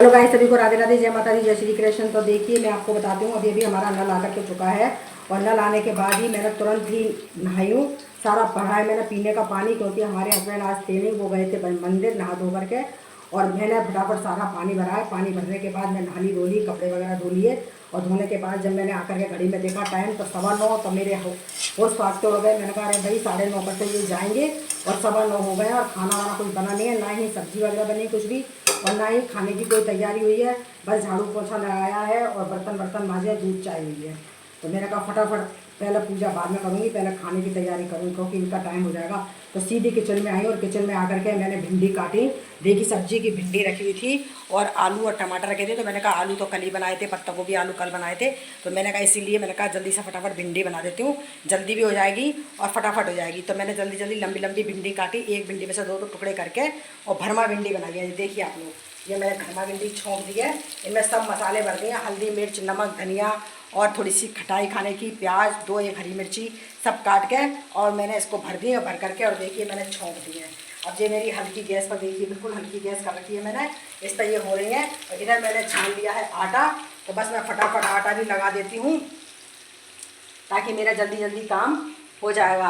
Hello guys, सभी को राधे राधे, जय माता दी, जय श्री कृष्ण। तो देखिए मैं आपको बताती हूँ, अभी अभी हमारा नल आकर के चुका है और नल आने के बाद ही मैंने तुरंत ही नहाई हूँ। सारा भरा है मैंने पीने का पानी, क्योंकि हमारे हस्बैंड आज थे नहीं, वो गए थे मंदिर नहा धो करके। और मैंने फटाफट सारा पानी भरा है। पानी भरने के बाद मैं नहाली धोली, कपड़े वगैरह धो लिए। और धोने के बाद जब मैंने आकर के घड़ी में देखा टाइम तो 9:15, तो मेरे होश फाँकते हो गए। मैंने कहा अरे भाई 9:30 पर तो ये जाएंगे और 9:15 हो गए और खाना वाना कुछ बना नहीं है, ना ही सब्जी वगैरह बनी कुछ भी, और ना ही खाने की कोई तैयारी हुई है। बस झाड़ू पोछा लगाया है और बर्तन मांजे, दूध चाय हुई है। तो मैंने कहा फटाफट पहले पूजा बाद में करूँगी, पहले खाने की तैयारी करूँगी, क्योंकि इनका टाइम हो जाएगा। तो सीधी किचन में आई और किचन में आकर के मैंने भिंडी काटी। देखी सब्जी की भिंडी रखी हुई थी और आलू और टमाटर रखे थे। तो मैंने कहा आलू तो कल ही बनाए थे, पत्ता गोभी आलू कल बनाए थे। तो मैंने कहा इसीलिए मैंने कहा जल्दी से फटाफट भिंडी बना देती हूँ, जल्दी भी हो जाएगी और फटाफट हो जाएगी। तो मैंने जल्दी जल्दी लंबी लंबी भिंडी काटी, एक भिंडी में से दो टुकड़े करके और भरमा भिंडी बनाई है। देखिए आप लोग, ये मैंने भरमा भिंडी छोंक दी है। इनमें सब मसाले भर दिए, हल्दी मिर्च नमक धनिया और थोड़ी सी खटाई खाने की, प्याज 2-1 हरी मिर्ची सब काट के और मैंने इसको भर दी और भर करके, और देखिए मैंने छोंक दी है। अब ये मेरी हल्की गैस पर, देखिए बिल्कुल हल्की गैस कर रखी है मैंने, इस पर ये हो रही है। और इधर मैंने छान लिया है आटा। तो बस मैं फटाफट आटा भी लगा देती हूँ ताकि मेरा जल्दी जल्दी काम हो जाएगा,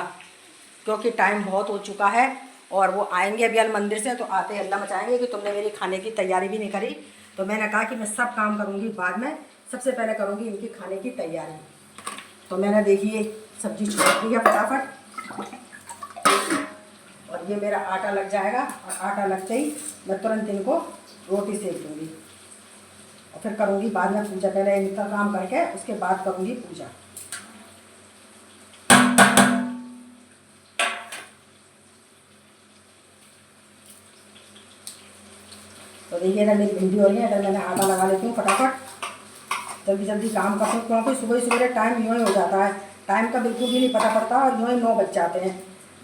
क्योंकि टाइम बहुत हो चुका है। और वो आएंगे अभी अल मंदिर से, तो आते हल्ला मचाएंगे कि तुमने मेरी खाने की तैयारी भी नहीं करी। तो मैंने कहा कि मैं सब काम करूँगी बाद में, सबसे पहले करूँगी इनकी खाने की तैयारी। तो मैंने देखिए सब्जी छोड़ दी है फटाफट, और ये मेरा आटा लग जाएगा। और आटा लगते ही मैं तुरंत इनको रोटी सेक दूँगी और फिर करूँगी बाद में पूजा। पहले इनका काम करके उसके बाद करूँगी पूजा। तो देखिए इधर मेरी भिंडी हो रही है, इधर मैंने आटा लगा लेती हूँ फटाफट, जल्दी जल्दी काम करती हूँ, क्योंकि सुबह सुबह टाइम यूँ ही हो जाता है, टाइम का बिल्कुल भी नहीं पता पड़ता और यूँ ही 9 बज जाते हैं।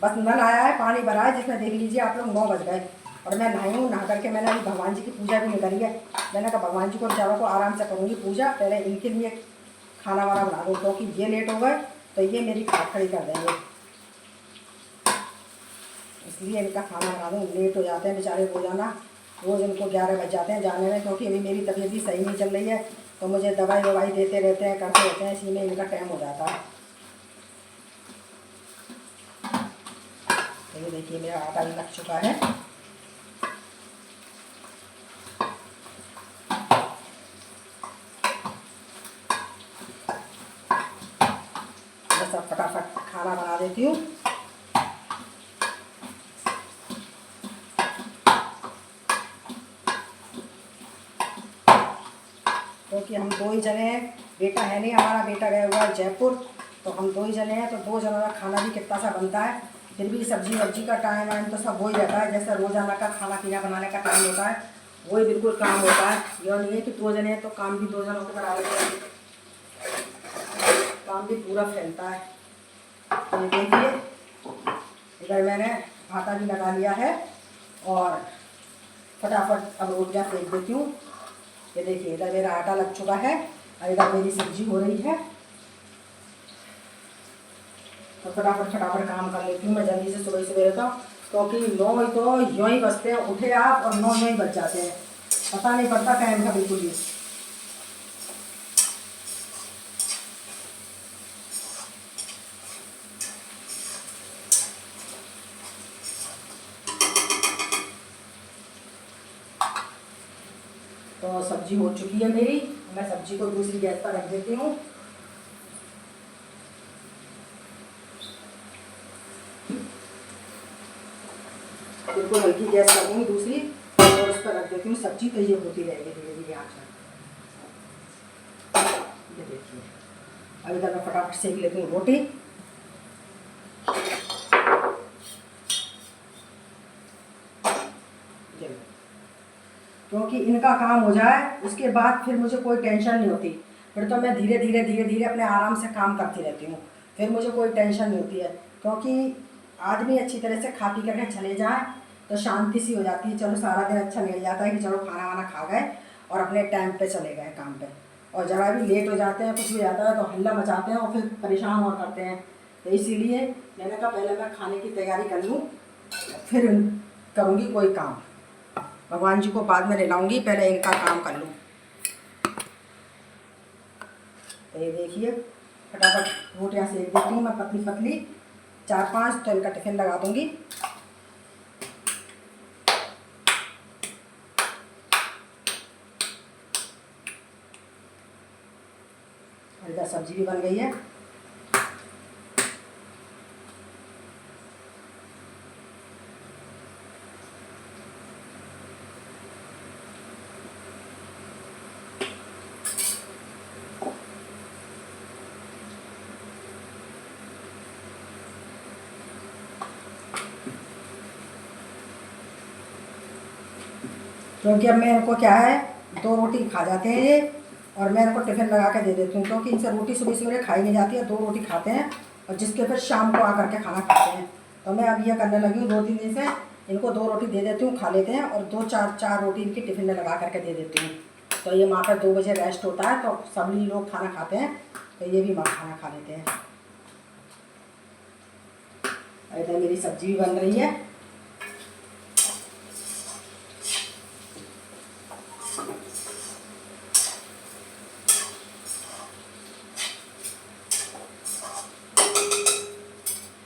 बस नल आया है, पानी भरा है, जिसमें देख लीजिए आप लोग 9 बज गए। और मैं नहाई हूँ, नहा करके मैंने अभी भगवान जी की पूजा भी नहीं करी है। मैंने कहा भगवान जी को बेचारों को आराम से करूँगी पूजा, पहले इनके लिए खाना वाना बना दूँ, क्योंकि ये लेट हो गए तो ये मेरी खाट खड़ी कर देंगे, इसलिए इनका खाना बना दूँ। लेट हो जाते हैं बेचारे रोजाना, रोज़ इनको 11 बज जाते हैं जाने में, क्योंकि अभी मेरी तबीयत भी सही नहीं चल रही है। तो मुझे दवाई ववाई देते रहते हैं, करते रहते हैं, इसी में इनका टाइम हो जाता है। तो ये देखिए मेरा आटा भी लग चुका है। बस अब फटाफट खाना बना देती हूँ। क्योंकि हम 2 ही जने हैं, बेटा है नहीं, हमारा बेटा गया हुआ है जयपुर। तो हम 2 ही जने हैं, तो 2 जनों का खाना भी कितना सा बनता है। फिर भी सब्जी वब्जी का टाइम वाइम तो सब वही रहता है, जैसे रोज़ाना का खाना पीना बनाने का टाइम होता है, वही बिल्कुल काम होता है। यह नहीं है कि 2 जने हैं तो काम भी 2 जनों के बराबर है, काम भी पूरा फैलता है। तो ये देखिए इधर मैंने आटा भी लगा लिया है और फटाफट अब रोटियाँ सेक देती हूँ। ये देखिए इधर मेरा आटा लग चुका है और इधर मेरी सब्जी हो रही है। तो फटाफट काम कर लेती हूँ मैं जल्दी से, सुबह सुबह रहता हूँ, क्योंकि 9 तो यूँ ही बजते हैं, उठे आप और 9 यूँ ही बज जाते हैं, पता नहीं पड़ता टाइम का बिल्कुल भी। तो सब्जी हो चुकी है मेरी, मैं सब्जी को दूसरी गैस पर रख देती हूँ। बिल्कुल हल्की गैस कर दूँगी दूसरी, और उस पर रख देती हूँ सब्जी, तो ये होती रहेगी धीरे धीरे आँच में। ये देखिए अभी तक मैं फटाफट सेक लेती हूँ रोटी। क्योंकि इनका काम हो जाए उसके बाद फिर मुझे कोई टेंशन नहीं होती, फिर तो मैं धीरे धीरे अपने आराम से काम करती रहती हूँ, फिर मुझे कोई टेंशन नहीं होती है। क्योंकि आदमी अच्छी तरह से खा पी करके चले जाए तो शांति सी हो जाती है। चलो सारा दिन अच्छा निकल जाता है कि चलो खाना वाना खा गए और अपने टाइम पे चले गए काम पे। और ज़रा भी लेट हो जाते हैं, कुछ भी जाता है तो हल्ला मचाते हैं और फिर परेशान और करते हैं। तो इसीलिए मैंने कहा पहले मैं खाने की तैयारी कर लूँ, फिर करूँगी कोई काम। भगवान जी को बाद में नहलाऊंगी, पहले इनका काम कर लूँ। तो ये देखिए फटाफट रोटियाँ सेक देती हूँ मैं पतली पतली, 4-5, तो इनका टिफिन लगा दूँगी। इधर सब्जी भी बन गई है। क्योंकि अब मैं इनको क्या है 2 रोटी खा जाते हैं ये, और मैं इनको टिफ़िन लगा के दे देती हूँ, क्योंकि इनसे रोटी सुबह सवेरे खाई नहीं जाती है। 2 रोटी खाते हैं और जिसके फिर शाम को आकर के खाना खाते हैं। तो मैं अब ये करने लगी हूँ 2-3 दिन से, इनको 2 रोटी दे देती हूँ, खा लेते हैं, और 2-4 रोटी इनकी टिफ़िन में लगा करके दे देती हूँ। तो ये माँ का 2 बजे रेस्ट होता है, तो सभी लोग खाना खाते हैं, तो ये भी माँ खाना खा लेते हैं। इधर मेरी सब्जी भी बन रही है।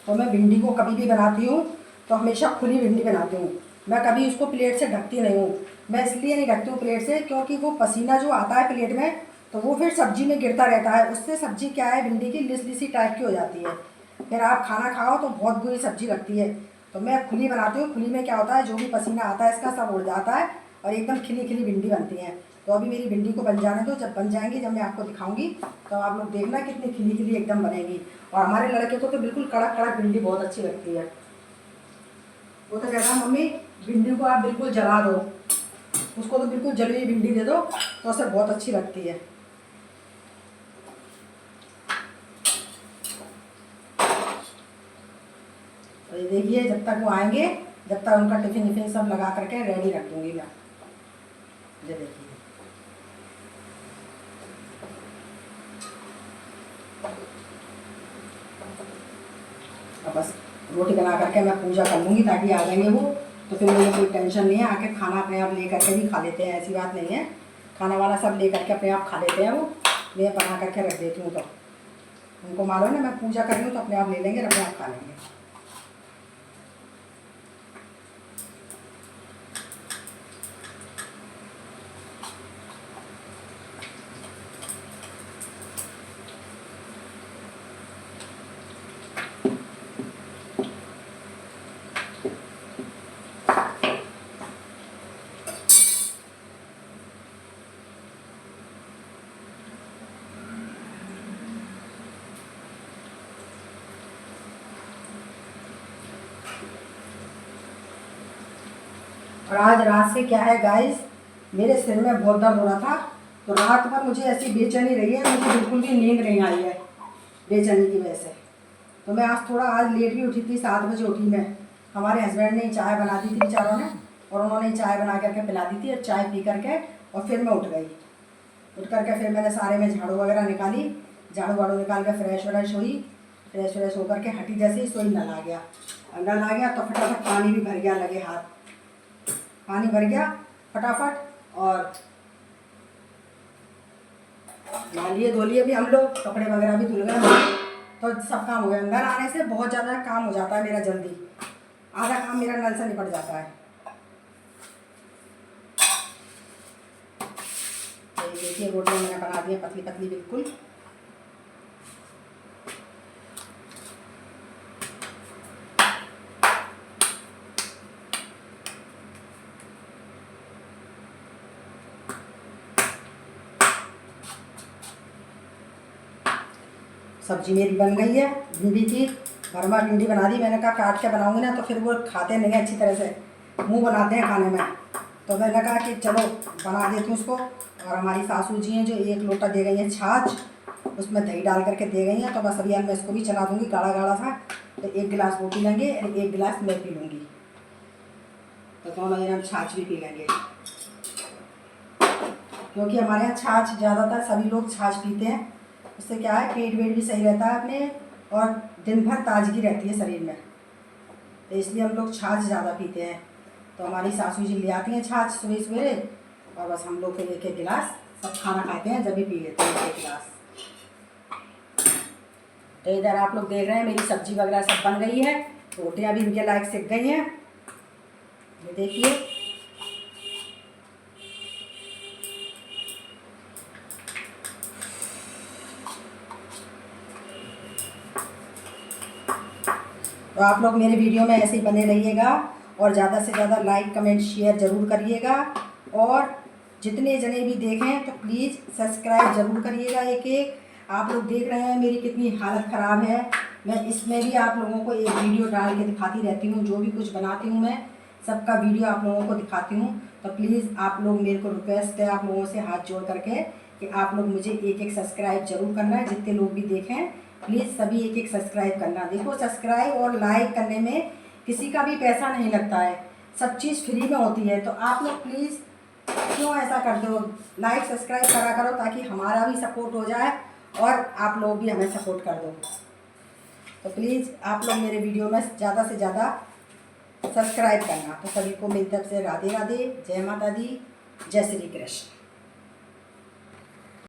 तो मैं भिंडी को कभी भी बनाती हूँ तो हमेशा खुली भिंडी बनाती हूँ। मैं कभी उसको प्लेट से ढकती नहीं हूँ। मैं इसलिए नहीं ढकती हूँ प्लेट से, क्योंकि वो पसीना जो आता है प्लेट में, तो वो फिर सब्जी में गिरता रहता है। उससे सब्जी क्या है, भिंडी की लिसी टाइप की हो जाती है। फिर आप खाना खाओ तो बहुत बुरी सब्जी लगती है। तो मैं खुली बनाती हूँ। खुली में क्या होता है, जो भी पसीना आता है इसका सब उड़ जाता है और एकदम खिली खिली भिंडी बनती है। तो अभी मेरी भिंडी को बन जाने दो, जब बन जाएंगी, जब मैं आपको दिखाऊंगी, तो आप लोग देखना कितनी खिली खिली एकदम बनेगी। और हमारे लड़के को तो बिल्कुल कड़क कड़क भिंडी बहुत अच्छी लगती है। वो तो कहता है मम्मी भिंडी को आप बिल्कुल जला दो, उसको तो बिल्कुल जली हुई भिंडी दे दो, तो उसे बहुत अच्छी लगती है। तो ये देखिए जब तक वो आएंगे, जब तक उनका टिफिन विफिन सब लगा करके रेडी रख दूंगी मैं। ये देखिए अब बस रोटी बना करके मैं पूजा कर लूँगी, ताकि आ जाएंगे वो, तो फिर मुझे कोई टेंशन नहीं है। आके खाना अपने आप ले करके भी खा लेते हैं, ऐसी बात नहीं है। खाना वाला सब ले करके अपने आप खा लेते हैं वो, मैं बना करके रख देती हूँ। तो उनको मालूम है ना मैं पूजा कर रही हूँ, तो अपने आप ले लेंगे, अपने आप खा लेंगे। और आज रात से क्या है गाइस, मेरे सिर में बहुत दर्द हो रहा था। तो रात भर मुझे ऐसी बेचैनी रही है, मुझे बिल्कुल भी नींद नहीं आई है बेचैनी की वजह से। तो मैं आज लेट भी उठी थी, 7 बजे उठी मैं। हमारे हस्बैंड ने चाय बना दी थी बेचारों ने, और उन्होंने चाय बना करके पिला दी थी। और चाय पी करके और फिर मैं उठ गई। उठ करके फिर मैंने सारे में झाड़ू वगैरह निकाली, झाड़ू वाड़ू निकाल कर फ्रेश व्रेश हुई। फ्रेश व्रेश होकर के हटी जैसे ही, सोई नल आ गया। नल आ गया तो फटाफट पानी भी भर गया, लगे हाथ पानी भर गया फटाफट, और नहालिए धो लिए भी हम लोग, कपड़े वगैरह भी धुल गए, तो सब काम हो गया। नल आने से बहुत ज़्यादा काम हो जाता है मेरा, जल्दी आधा काम मेरा नल से निपट जाता है। तो ये देखिए रोटियाँ मैंने बना दी है पतली पतली बिल्कुल। सब्जी मेरी बन गई है भिंडी की, भरमा भिंडी बना दी। मैंने कहा काट के बनाऊंगी ना तो फिर वो खाते नहीं हैं अच्छी तरह से, मुंह बनाते हैं खाने में। तो मैंने कहा कि चलो बना देती हूँ उसको। और हमारी सासू जी हैं जो 1 लोटा दे गई हैं छाछ, उसमें दही डाल करके दे गई हैं। तो बस अभी मैं इसको भी चला दूँगी गाढ़ा गाढ़ा सा। तो 1 गिलास वो पी लेंगे और 1 गिलास मैं पी लूँगी, तो दोनों दिन हम छाछ भी पी लेंगे। क्योंकि हमारे यहाँ छाछ ज़्यादातर सभी लोग छाछ पीते हैं। उससे क्या है, पेट वेट भी सही रहता है अपने, और दिन भर ताजगी रहती है शरीर में। तो इसलिए हम लोग छाछ ज़्यादा पीते हैं। तो हमारी सासू जी ले आती हैं छाछ सुबह सवेरे, और बस हम लोग फिर एक एक गिलास सब खाना खाते हैं जब भी पी लेते हैं एक गिलास। तो इधर आप लोग देख रहे हैं मेरी सब्जी वगैरह सब बन गई है, रोटियां भी इनके लायक सिक गई हैं, ये देखिए। तो आप लोग मेरे वीडियो में ऐसे ही बने रहिएगा और ज़्यादा से ज़्यादा लाइक कमेंट शेयर ज़रूर करिएगा, और जितने जने भी देखें तो प्लीज़ सब्सक्राइब ज़रूर करिएगा एक एक। आप लोग देख रहे हैं मेरी कितनी हालत ख़राब है, मैं इसमें भी आप लोगों को एक वीडियो डाल के दिखाती रहती हूँ, जो भी कुछ बनाती हूँ मैं सबका वीडियो आप लोगों को दिखाती हूँ। तो प्लीज़ आप लोग, मेरे को रिक्वेस्ट है आप लोगों से हाथ जोड़ करके कि आप लोग मुझे एक एक सब्सक्राइब ज़रूर करना है, जितने लोग भी देखें प्लीज़ सभी एक एक सब्सक्राइब करना। देखो सब्सक्राइब और लाइक करने में किसी का भी पैसा नहीं लगता है, सब चीज़ फ्री में होती है। तो आप लोग प्लीज़ क्यों ऐसा करते हो, लाइक सब्सक्राइब करा करो ताकि हमारा भी सपोर्ट हो जाए और आप लोग भी हमें सपोर्ट कर दो। तो प्लीज़ आप लोग मेरे वीडियो में ज़्यादा से ज़्यादा सब्सक्राइब करना। तो सभी को मेरी तरफ से राधे राधे, जय माता दी, जय श्री कृष्ण।